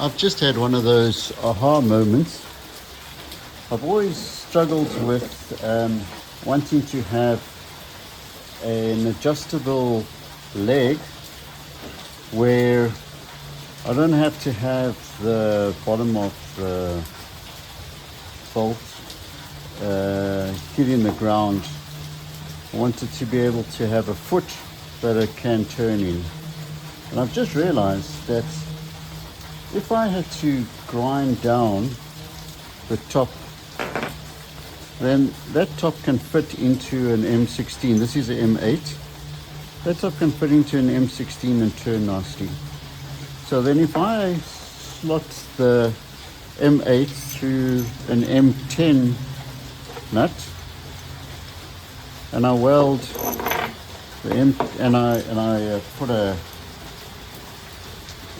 I've just had one of those aha moments. I've always struggled with wanting to have an adjustable leg where I don't have to have the bottom of the bolt hitting the ground. I wanted to be able to have a foot that it can turn in. And I've just realized that if I had to grind down the top, then that top can fit into an M16. This is an M8. That top can fit into an M16 and turn nicely. So then if I slot the M8 through an M10 nut and I weld the M and I put a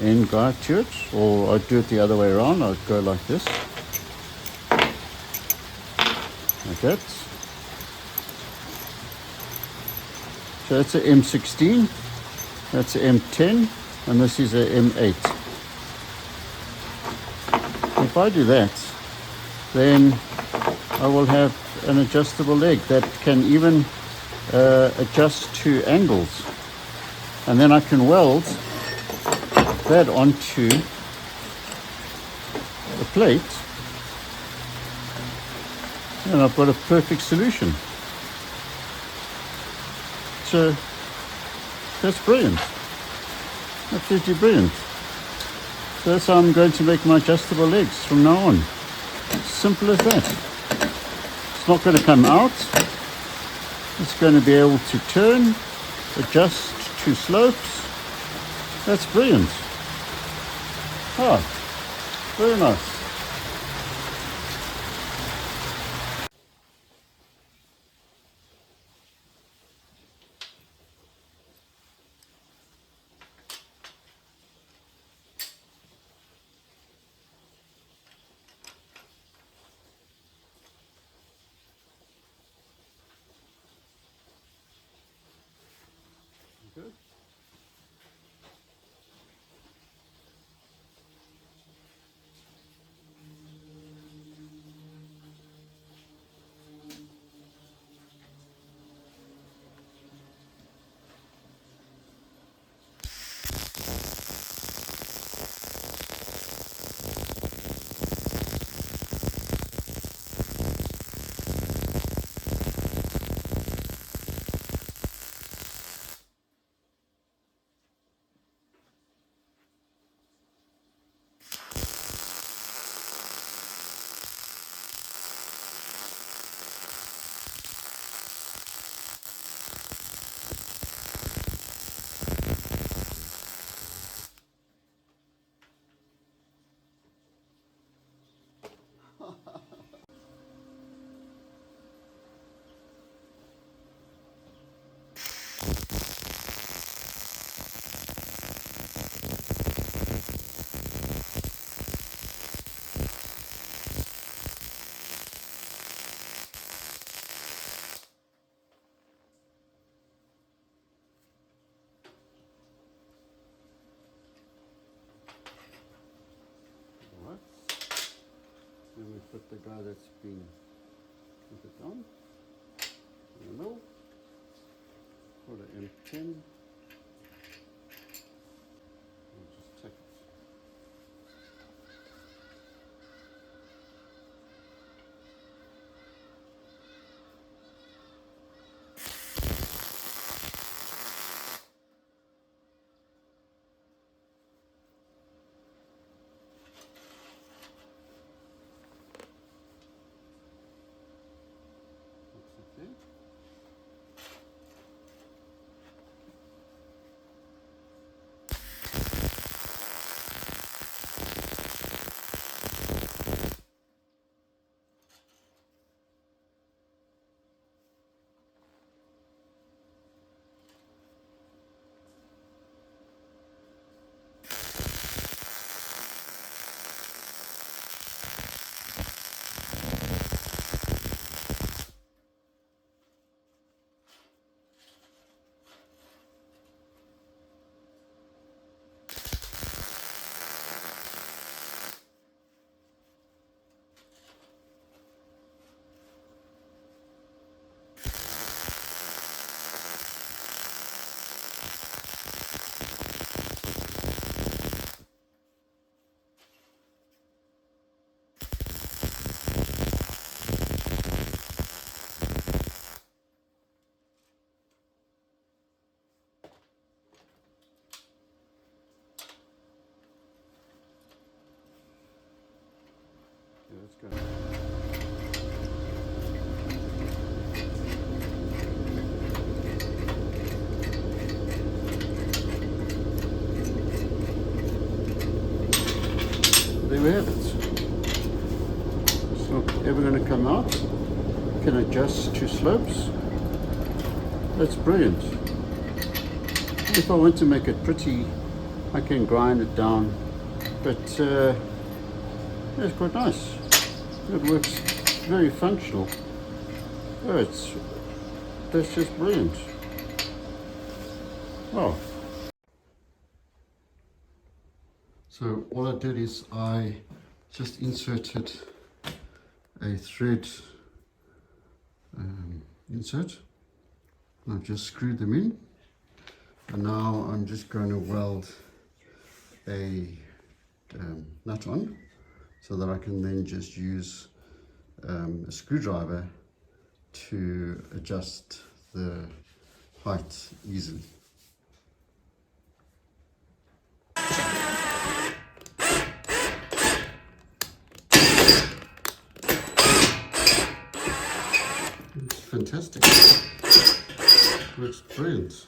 end guide to it, or I do it the other way around. I'd go like this, like that. So that's a M16, that's a M10, and this is a M8. If I do that, then I will have an adjustable leg that can even adjust to angles, and then I can weld that onto the plate, and I've got a perfect solution. So that's brilliant, absolutely brilliant. So that's how I'm going to make my adjustable legs from now on. Simple as that. It's not going to come out. It's going to be able to turn, adjust to slopes. That's brilliant. Ah, very nice. Good. All right. Then we put the guy that's been put it on in the middle. Put an M10. And just take it. That's okay. let's go. There we have it. It's not ever going to come out. Can adjust to slopes. That's brilliant. If I want to make it pretty, I can grind it down, but it's quite nice. It works very functional. Oh, that's just brilliant. Wow. So all I did is I just inserted a thread insert. I've just screwed them in, and now I'm just going to weld a nut on so that I can then just use a screwdriver to adjust the height easily. It's fantastic. Works brilliant.